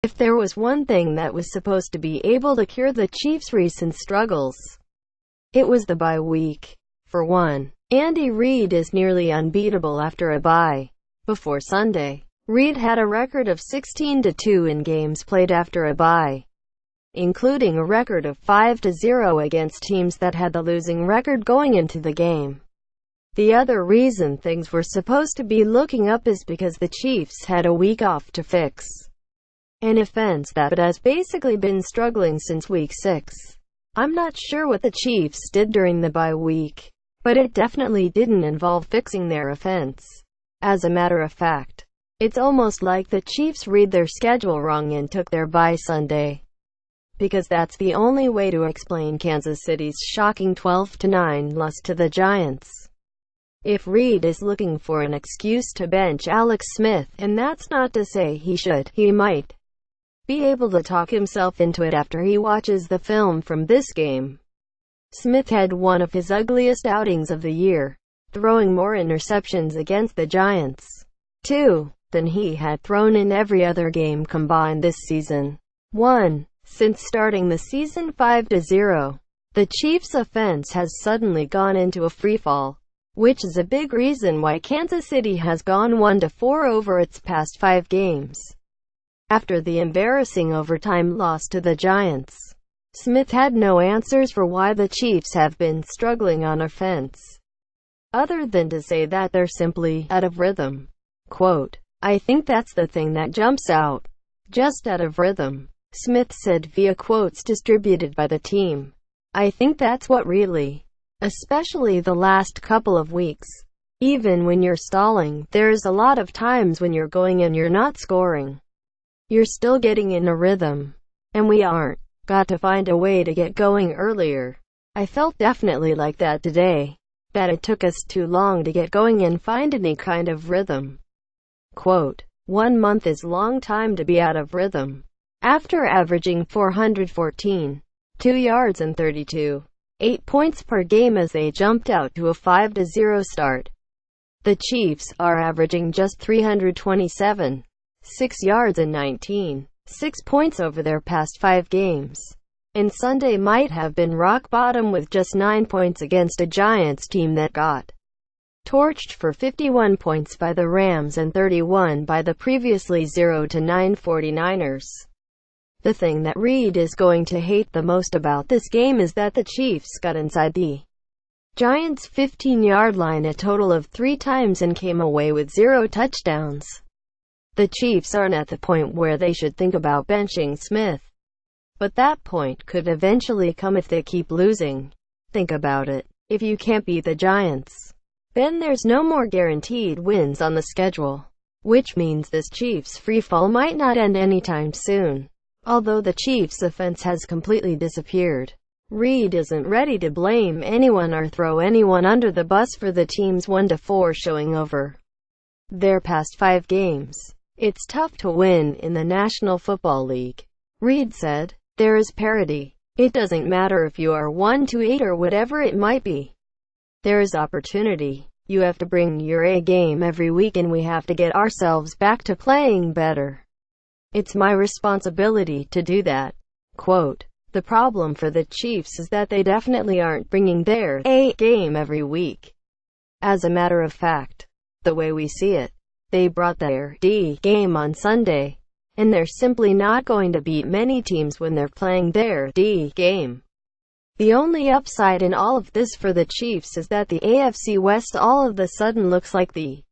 If there was one thing that was supposed to be able to cure the Chiefs' recent struggles, it was the bye week. For one, Andy Reid is nearly unbeatable after a bye. Before Sunday, Reid had a record of 16-2 in games played after a bye, including a record of 5-0 against teams that had the losing record going into the game. The other reason things were supposed to be looking up is because the Chiefs had a week off to fix an offense that has basically been struggling since week 6. I'm not sure what the Chiefs did during the bye week, but it definitely didn't involve fixing their offense. As a matter of fact, it's almost like the Chiefs read their schedule wrong and took their bye Sunday, because that's the only way to explain Kansas City's shocking 12-9 loss to the Giants. If Reid is looking for an excuse to bench Alex Smith, and that's not to say he should, he might be able to talk himself into it after he watches the film from this game. Smith had one of his ugliest outings of the year, throwing more interceptions against the Giants, too, than he had thrown in every other game combined this season. 1. Since starting the season 5-0, the Chiefs' offense has suddenly gone into a freefall, which is a big reason why Kansas City has gone 1-4 over its past 5 games. After the embarrassing overtime loss to the Giants, Smith had no answers for why the Chiefs have been struggling on offense, other than to say that they're simply out of rhythm. Quote, "I think that's the thing that jumps out. Just out of rhythm," Smith said via quotes distributed by the team. "I think that's what really, especially the last couple of weeks. Even when you're stalling, there's a lot of times when you're going and you're not scoring. You're still getting in a rhythm, and we aren't. Got to find a way to get going earlier. I felt definitely like that today, that it took us too long to get going and find any kind of rhythm." Quote, 1 month is long time to be out of rhythm. After averaging 414, 2 yards and 32.8 points per game as they jumped out to a 5-0 start, the Chiefs are averaging just 327, 6 yards and 19.6 points over their past 5 games. And Sunday might have been rock bottom with just 9 points against a Giants team that got torched for 51 points by the Rams and 31 by the previously 0-9 49ers. The thing that Reid is going to hate the most about this game is that the Chiefs got inside the Giants' 15-yard line a total of 3 times and came away with 0 touchdowns. The Chiefs aren't at the point where they should think about benching Smith, but that point could eventually come if they keep losing. Think about it. If you can't beat the Giants, then there's no more guaranteed wins on the schedule, which means this Chiefs freefall might not end anytime soon. Although the Chiefs' offense has completely disappeared, Reid isn't ready to blame anyone or throw anyone under the bus for the team's 1-4 showing over their past 5 games. "It's tough to win in the National Football League," Reid said. "There is parity. It doesn't matter if you are 1-8 or whatever it might be. There is opportunity. You have to bring your A game every week and we have to get ourselves back to playing better. It's my responsibility to do that." Quote, "The problem for the Chiefs is that they definitely aren't bringing their A game every week. As a matter of fact, the way we see it, they brought their D game on Sunday, and they're simply not going to beat many teams when they're playing their D game." The only upside in all of this for the Chiefs is that the AFC West all of a sudden looks like the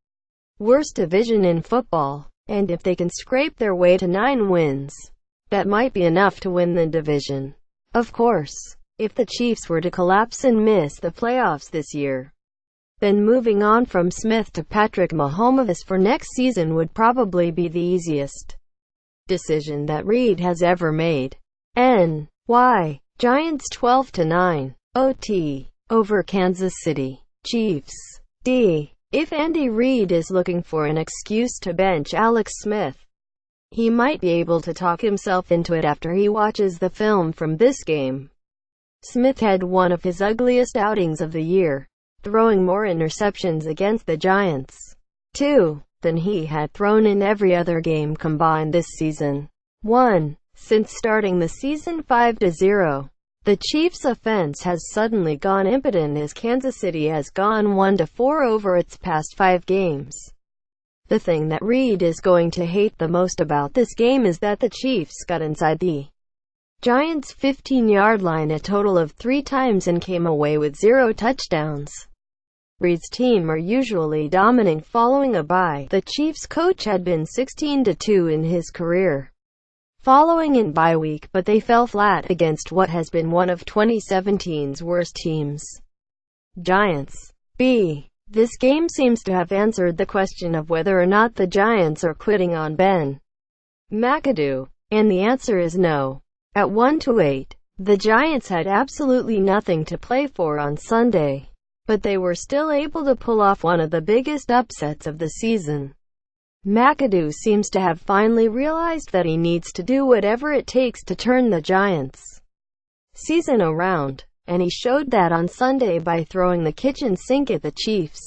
worst division in football, and if they can scrape their way to 9 wins, that might be enough to win the division. Of course, if the Chiefs were to collapse and miss the playoffs this year, then moving on from Smith to Patrick Mahomes for next season would probably be the easiest decision that Reid has ever made. N.Y. Giants 12-9 OT over Kansas City Chiefs. D. If Andy Reid is looking for an excuse to bench Alex Smith, he might be able to talk himself into it after he watches the film from this game. Smith had one of his ugliest outings of the year, throwing more interceptions against the Giants, 2, than he had thrown in every other game combined this season. 1. Since starting the season 5-0, the Chiefs' offense has suddenly gone impotent as Kansas City has gone 1-4 over its past 5 games. The thing that Reed is going to hate the most about this game is that the Chiefs got inside the Giants' 15-yard line a total of 3 times and came away with 0 touchdowns. Reed's team are usually dominant following a bye. The Chiefs coach had been 16-2 in his career following an bye week, but they fell flat against what has been one of 2017's worst teams, Giants. B. This game seems to have answered the question of whether or not the Giants are quitting on Ben McAdoo, and the answer is no. At 1-8, the Giants had absolutely nothing to play for on Sunday, but they were still able to pull off one of the biggest upsets of the season. McAdoo seems to have finally realized that he needs to do whatever it takes to turn the Giants' season around, and he showed that on Sunday by throwing the kitchen sink at the Chiefs.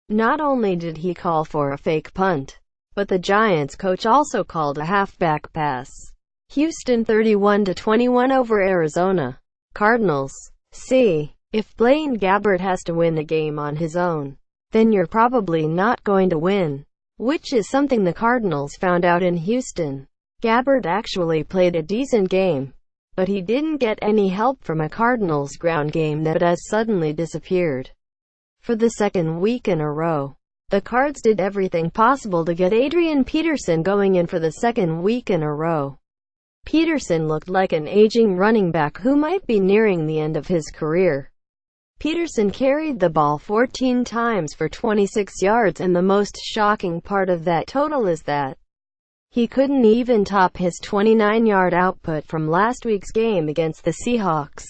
Not only did he call for a fake punt, but the Giants coach also called a halfback pass. Houston 31-21 over Arizona Cardinals. C. If Blaine Gabbert has to win the game on his own, then you're probably not going to win, which is something the Cardinals found out in Houston. Gabbert actually played a decent game, but he didn't get any help from a Cardinals ground game that has suddenly disappeared. For the second week in a row, the Cards did everything possible to get Adrian Peterson going, and for the second week in a row, Peterson looked like an aging running back who might be nearing the end of his career. Peterson carried the ball 14 times for 26 yards, and the most shocking part of that total is that he couldn't even top his 29-yard output from last week's game against the Seahawks.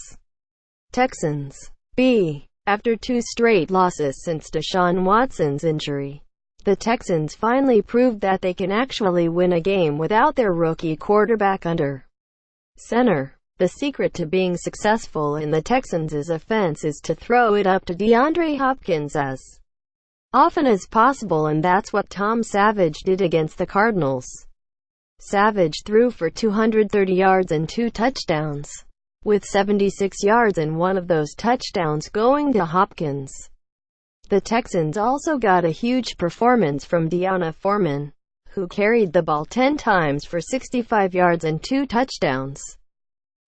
Texans. B. After 2 straight losses since Deshaun Watson's injury, the Texans finally proved that they can actually win a game without their rookie quarterback under center. The secret to being successful in the Texans' offense is to throw it up to DeAndre Hopkins as often as possible, and that's what Tom Savage did against the Cardinals. Savage threw for 230 yards and 2 touchdowns, with 76 yards and one of those touchdowns going to Hopkins. The Texans also got a huge performance from Deanna Foreman, who carried the ball 10 times for 65 yards and 2 touchdowns.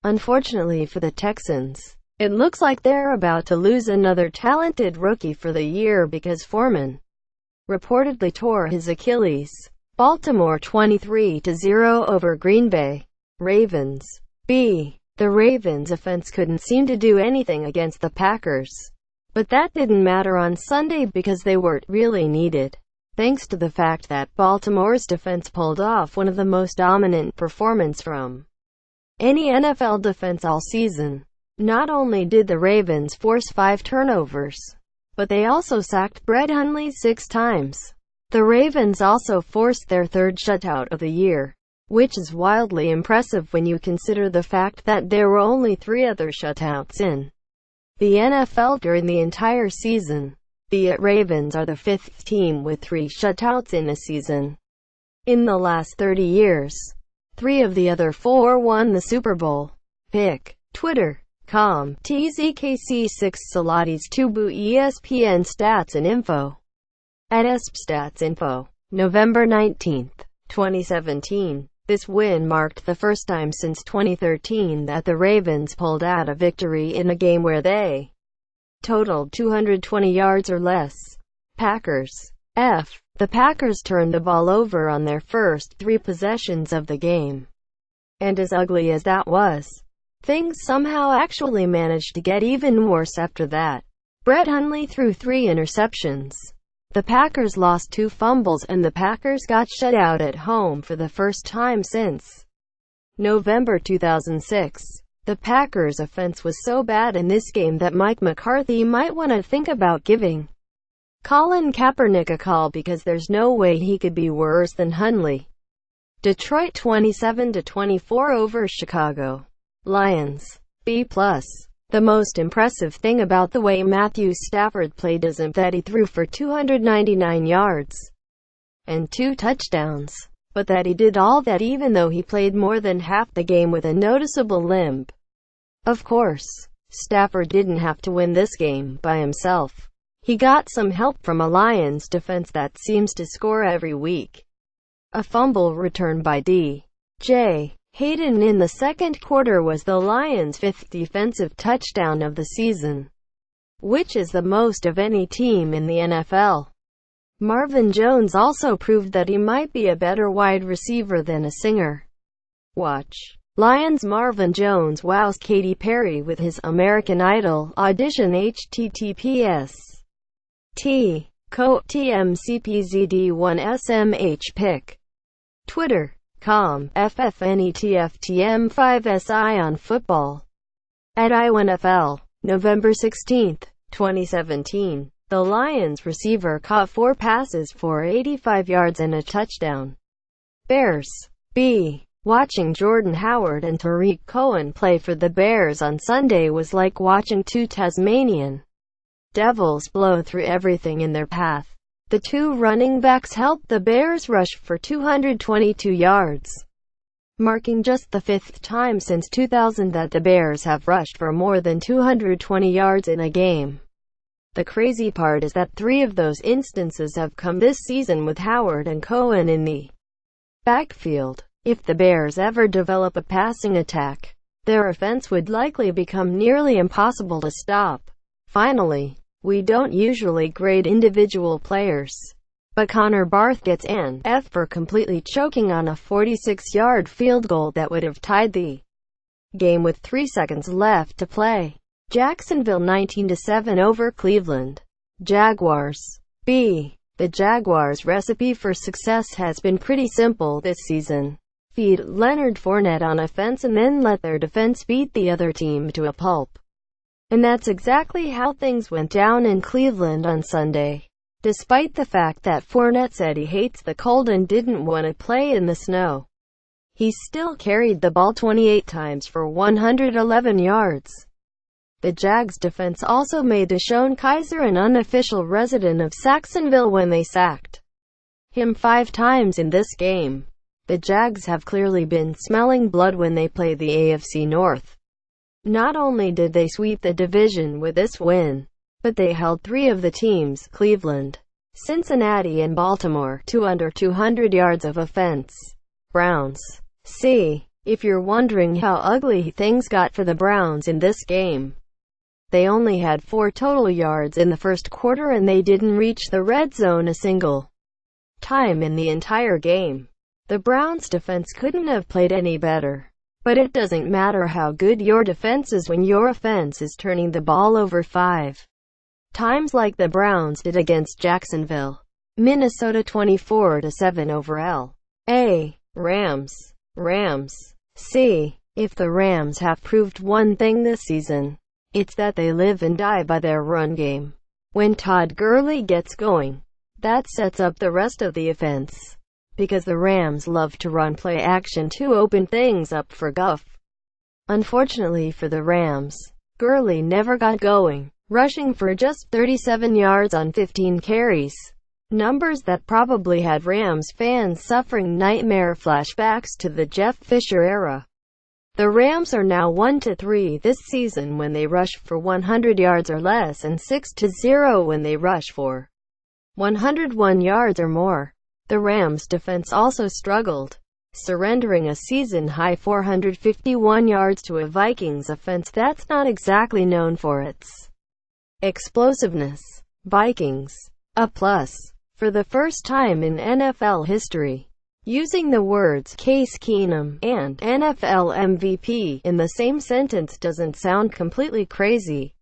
Unfortunately for the Texans, it looks like they're about to lose another talented rookie for the year because Foreman reportedly tore his Achilles. Baltimore 23-0 over Green Bay. Ravens. B. The Ravens' offense couldn't seem to do anything against the Packers, but that didn't matter on Sunday because they weren't really needed, thanks to the fact that Baltimore's defense pulled off one of the most dominant performances from any NFL defense all season. Not only did the Ravens force 5 turnovers, but they also sacked Brett Hundley 6 times. The Ravens also forced their 3rd shutout of the year, which is wildly impressive when you consider the fact that there were only 3 other shutouts in the NFL during the entire season. The Ravens are the 5th team with 3 shutouts in a season in the last 30 years. 3 of the other 4 won the Super Bowl. Pick. Twitter.com. TZKC6 Salatis Tubu ESPN Stats and Info. At Stats Info. November 19, 2017. This win marked the first time since 2013 that the Ravens pulled out a victory in a game where they totaled 220 yards or less. Packers. F. The Packers turned the ball over on their first 3 possessions of the game. And as ugly as that was, things somehow actually managed to get even worse after that. Brett Hundley threw 3 interceptions. The Packers lost 2 fumbles, and the Packers got shut out at home for the first time since November 2006. The Packers' offense was so bad in this game that Mike McCarthy might want to think about giving Colin Kaepernick a call, because there's no way he could be worse than Hundley. Detroit 27-24 over Chicago. Lions. B+. The most impressive thing about the way Matthew Stafford played isn't that he threw for 299 yards and 2 touchdowns, but that he did all that even though he played more than half the game with a noticeable limp. Of course, Stafford didn't have to win this game by himself. He got some help from a Lions defense that seems to score every week. A fumble return by D.J. Hayden in the second quarter was the Lions' 5th defensive touchdown of the season, which is the most of any team in the NFL. Marvin Jones also proved that he might be a better wide receiver than a singer. Watch. Lions Marvin Jones wows Katy Perry with his American Idol audition. https://TMCPZD1SMH pic. Twitter.com FFNETFTM5SI on football. At IWNFL, November 16, 2017, the Lions receiver caught 4 passes for 85 yards and a touchdown. Bears. B. Watching Jordan Howard and Tariq Cohen play for the Bears on Sunday was like watching 2 Tasmanian devils blow through everything in their path. The 2 running backs helped the Bears rush for 222 yards, marking just the 5th time since 2000 that the Bears have rushed for more than 220 yards in a game. The crazy part is that 3 of those instances have come this season with Howard and Cohen in the backfield. If the Bears ever develop a passing attack, their offense would likely become nearly impossible to stop. Finally, we don't usually grade individual players, but Connor Barth gets an F for completely choking on a 46-yard field goal that would have tied the game with 3 seconds left to play. Jacksonville 19-7 over Cleveland Jaguars. B. The Jaguars' recipe for success has been pretty simple this season. Feed Leonard Fournette on offense and then let their defense beat the other team to a pulp. And that's exactly how things went down in Cleveland on Sunday. Despite the fact that Fournette said he hates the cold and didn't want to play in the snow, he still carried the ball 28 times for 111 yards. The Jags' defense also made Deshaun Kaiser an unofficial resident of Saxonville when they sacked him 5 times in this game. The Jags have clearly been smelling blood when they play the AFC North. Not only did they sweep the division with this win, but they held 3 of the teams, Cleveland, Cincinnati and Baltimore, to under 200 yards of offense. Browns. C. If you're wondering how ugly things got for the Browns in this game, they only had 4 total yards in the first quarter and they didn't reach the red zone a single time in the entire game. The Browns' defense couldn't have played any better. But it doesn't matter how good your defense is when your offense is turning the ball over 5 times like the Browns did against Jacksonville. Minnesota 24-7 over L.A. Rams. C. If the Rams have proved one thing this season, it's that they live and die by their run game. When Todd Gurley gets going, that sets up the rest of the offense, because the Rams love to run play action to open things up for Goff. Unfortunately for the Rams, Gurley never got going, rushing for just 37 yards on 15 carries. Numbers that probably had Rams fans suffering nightmare flashbacks to the Jeff Fisher era. The Rams are now 1-3 this season when they rush for 100 yards or less and 6-0 when they rush for 101 yards or more. The Rams' defense also struggled, surrendering a season-high 451 yards to a Vikings offense that's not exactly known for its explosiveness. Vikings. A plus. For the first time in NFL history, using the words Case Keenum and NFL MVP in the same sentence doesn't sound completely crazy.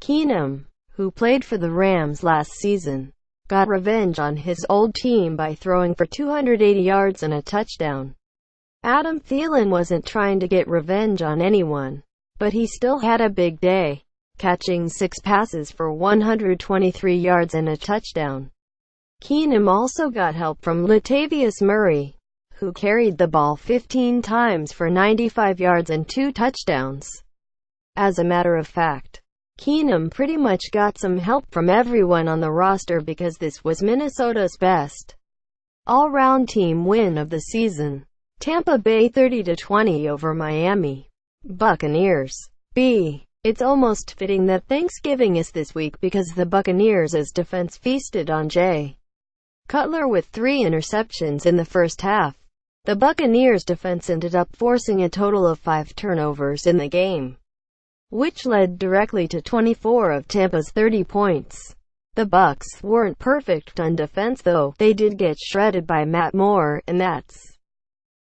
Keenum, who played for the Rams last season, got revenge on his old team by throwing for 280 yards and a touchdown. Adam Thielen wasn't trying to get revenge on anyone, but he still had a big day, catching 6 passes for 123 yards and a touchdown. Keenum also got help from Latavius Murray, who carried the ball 15 times for 95 yards and 2 touchdowns. As a matter of fact, Keenum pretty much got some help from everyone on the roster because this was Minnesota's best all-round team win of the season. Tampa Bay 30-20 over Miami. Buccaneers. B. It's almost fitting that Thanksgiving is this week because the Buccaneers' defense feasted on Jay Cutler with 3 interceptions in the first half. The Buccaneers' defense ended up forcing a total of 5 turnovers in the game, which led directly to 24 of Tampa's 30 points. The Bucs weren't perfect on defense though. They did get shredded by Matt Moore, and that's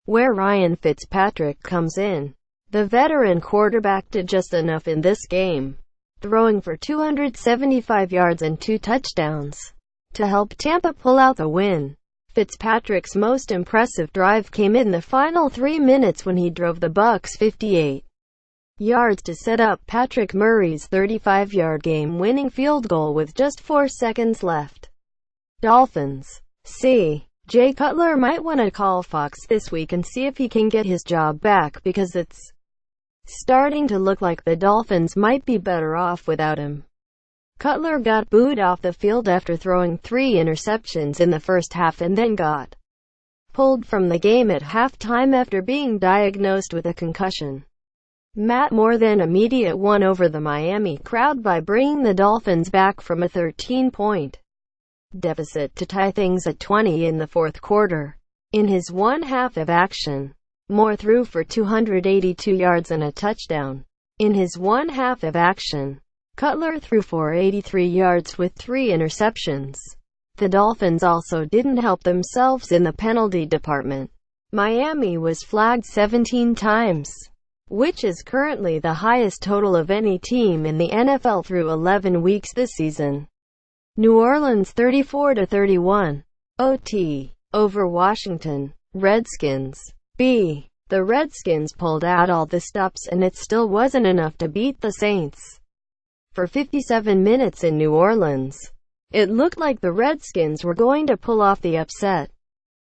where Ryan Fitzpatrick comes in. The veteran quarterback did just enough in this game, throwing for 275 yards and 2 touchdowns to help Tampa pull out the win. Fitzpatrick's most impressive drive came in the final 3 minutes when he drove the Bucs 58 yards to set up Patrick Murray's 35-yard game-winning field goal with just 4 seconds left. Dolphins. C. Jay Cutler might want to call Fox this week and see if he can get his job back because it's starting to look like the Dolphins might be better off without him. Cutler got booed off the field after throwing 3 interceptions in the first half and then got pulled from the game at halftime after being diagnosed with a concussion. Matt Moore then immediately won over the Miami crowd by bringing the Dolphins back from a 13-point deficit to tie things at 20 in the fourth quarter. In his one half of action, Moore threw for 282 yards and a touchdown. In his one half of action, Cutler threw for 83 yards with 3 interceptions. The Dolphins also didn't help themselves in the penalty department. Miami was flagged 17 times, which is currently the highest total of any team in the NFL through 11 weeks this season. New Orleans 34-31. OT. Over Washington Redskins. B. The Redskins pulled out all the stops and it still wasn't enough to beat the Saints. For 57 minutes in New Orleans, it looked like the Redskins were going to pull off the upset.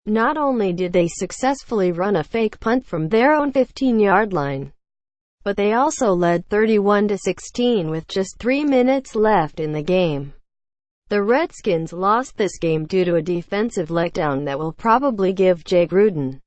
Not only did they successfully run a fake punt from their own 15-yard line, but they also led 31-16 with just 3 minutes left in the game. The Redskins lost this game due to a defensive letdown that will probably give Jay Gruden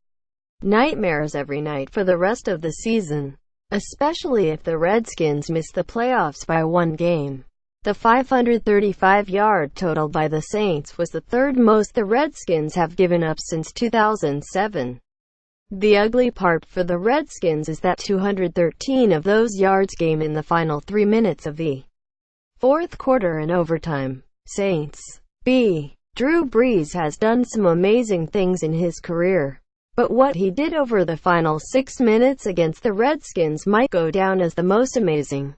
nightmares every night for the rest of the season, especially if the Redskins miss the playoffs by 1 game. The 535-yard total by the Saints was the 3rd most the Redskins have given up since 2007. The ugly part for the Redskins is that 213 of those yards came in the final 3 minutes of the fourth quarter and overtime. Saints. B. Drew Brees has done some amazing things in his career, but what he did over the final 6 minutes against the Redskins might go down as the most amazing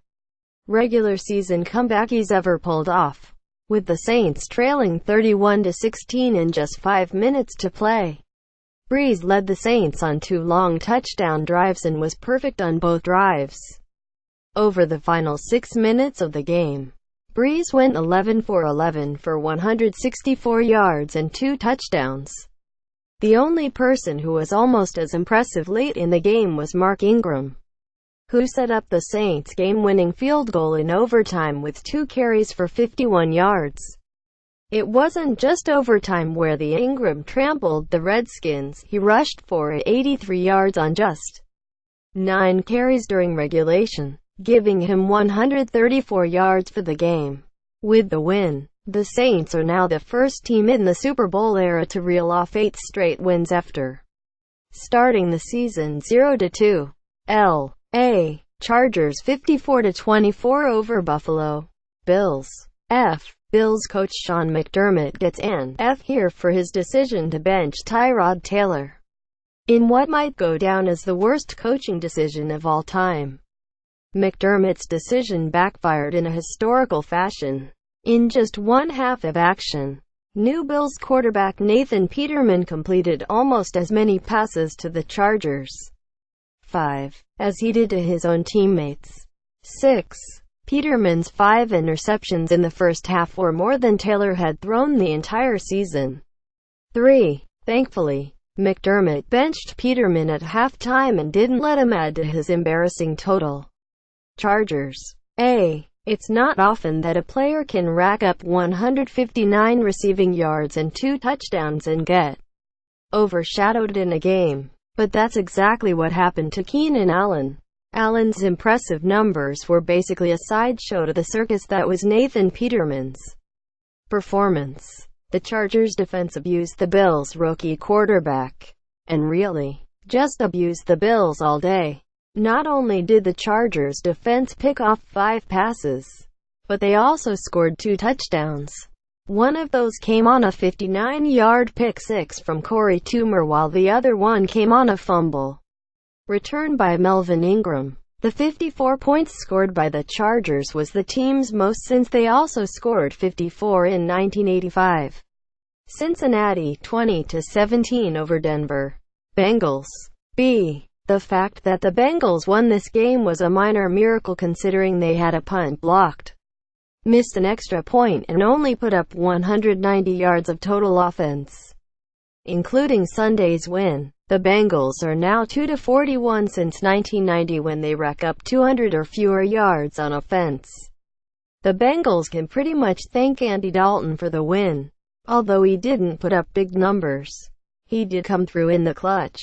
regular season comeback he's ever pulled off. With the Saints trailing 31-16 in just 5 minutes to play, Brees led the Saints on 2 long touchdown drives and was perfect on both drives. Over the final 6 minutes of the game, Brees went 11 for 11 for 164 yards and 2 touchdowns. The only person who was almost as impressive late in the game was Mark Ingram, who set up the Saints' game-winning field goal in overtime with 2 carries for 51 yards. It wasn't just overtime where the Ingram trampled the Redskins. He rushed for 83 yards on just 9 carries during regulation, giving him 134 yards for the game. With the win, the Saints are now the first team in the Super Bowl era to reel off 8 straight wins after starting the season 0-2. L.A. Chargers 54-24 over Buffalo Bills. F. Bills coach Sean McDermott gets an F here for his decision to bench Tyrod Taylor in what might go down as the worst coaching decision of all time. McDermott's decision backfired in a historical fashion. In just one half of action, new Bills quarterback Nathan Peterman completed almost as many passes to the Chargers' 5 as he did to his own teammates' 6. Peterman's 5 interceptions in the first half were more than Taylor had thrown the entire season. 3. Thankfully, McDermott benched Peterman at halftime and didn't let him add to his embarrassing total. Chargers. It's not often that a player can rack up 159 receiving yards and 2 touchdowns and get overshadowed in a game. But that's exactly what happened to Keenan Allen. Allen's impressive numbers were basically a sideshow to the circus that was Nathan Peterman's performance. The Chargers defense abused the Bills' rookie quarterback. And really, just abused the Bills all day. Not only did the Chargers defense pick off 5 passes, but they also scored 2 touchdowns. One of those came on a 59-yard pick-six from Corey Toomer, while the other one came on a fumble return by Melvin Ingram. The 54 points scored by the Chargers was the team's most since they also scored 54 in 1985. Cincinnati 20-17 over Denver. Bengals. The fact that the Bengals won this game was a minor miracle considering they had a punt blocked, missed an extra point, and only put up 190 yards of total offense. Including Sunday's win, the Bengals are now 2-41 since 1990 when they rack up 200 or fewer yards on offense. The Bengals can pretty much thank Andy Dalton for the win. Although he didn't put up big numbers, he did come through in the clutch.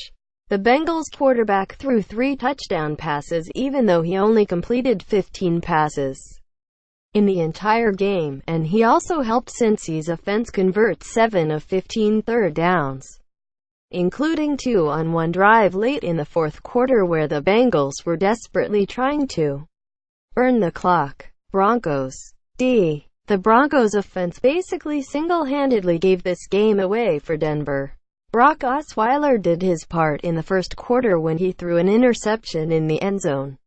The Bengals quarterback threw 3 touchdown passes even though he only completed 15 passes in the entire game, and he also helped Cincy's offense convert 7 of 15 third downs, including 2 on one drive late in the fourth quarter where the Bengals were desperately trying to burn the clock. Broncos. The Broncos offense basically single-handedly gave this game away for Denver. Brock Osweiler did his part in the first quarter when he threw an interception in the end zone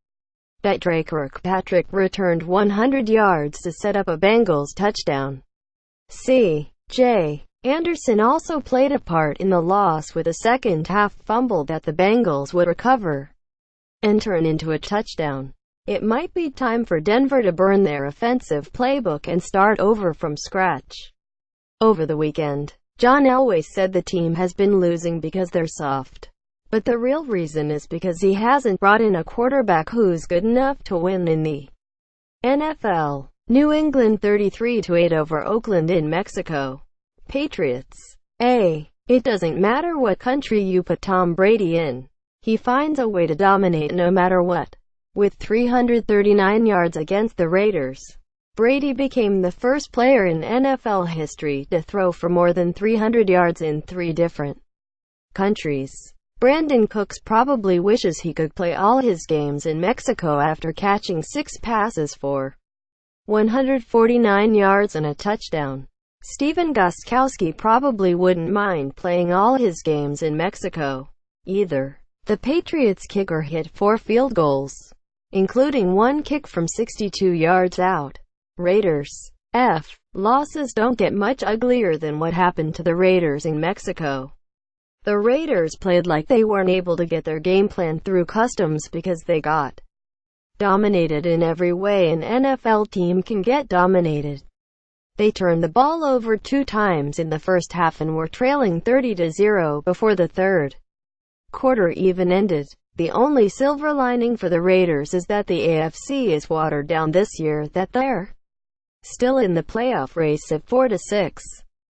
that Drake Kirkpatrick returned 100 yards to set up a Bengals touchdown. C.J. Anderson also played a part in the loss with a second-half fumble that the Bengals would recover and turn into a touchdown. It might be time for Denver to burn their offensive playbook and start over from scratch. Over the weekend, John Elway said the team has been losing because they're soft. But the real reason is because he hasn't brought in a quarterback who's good enough to win in the NFL. New England 33-8 over Oakland in Mexico. Patriots. It doesn't matter what country you put Tom Brady in. He finds a way to dominate no matter what. With 339 yards against the Raiders, Brady became the first player in NFL history to throw for more than 300 yards in 3 different countries. Brandon Cooks probably wishes he could play all his games in Mexico after catching 6 passes for 149 yards and a touchdown. Stephen Gostkowski probably wouldn't mind playing all his games in Mexico either. The Patriots kicker hit 4 field goals, including 1 kick from 62 yards out. Raiders. Losses don't get much uglier than what happened to the Raiders in Mexico. The Raiders played like they weren't able to get their game plan through customs because they got dominated in every way an NFL team can get dominated. They turned the ball over 2 times in the first half and were trailing 30-0 before the third quarter even ended. The only silver lining for the Raiders is that the AFC is watered down this year, that they're still in the playoff race at 4-6.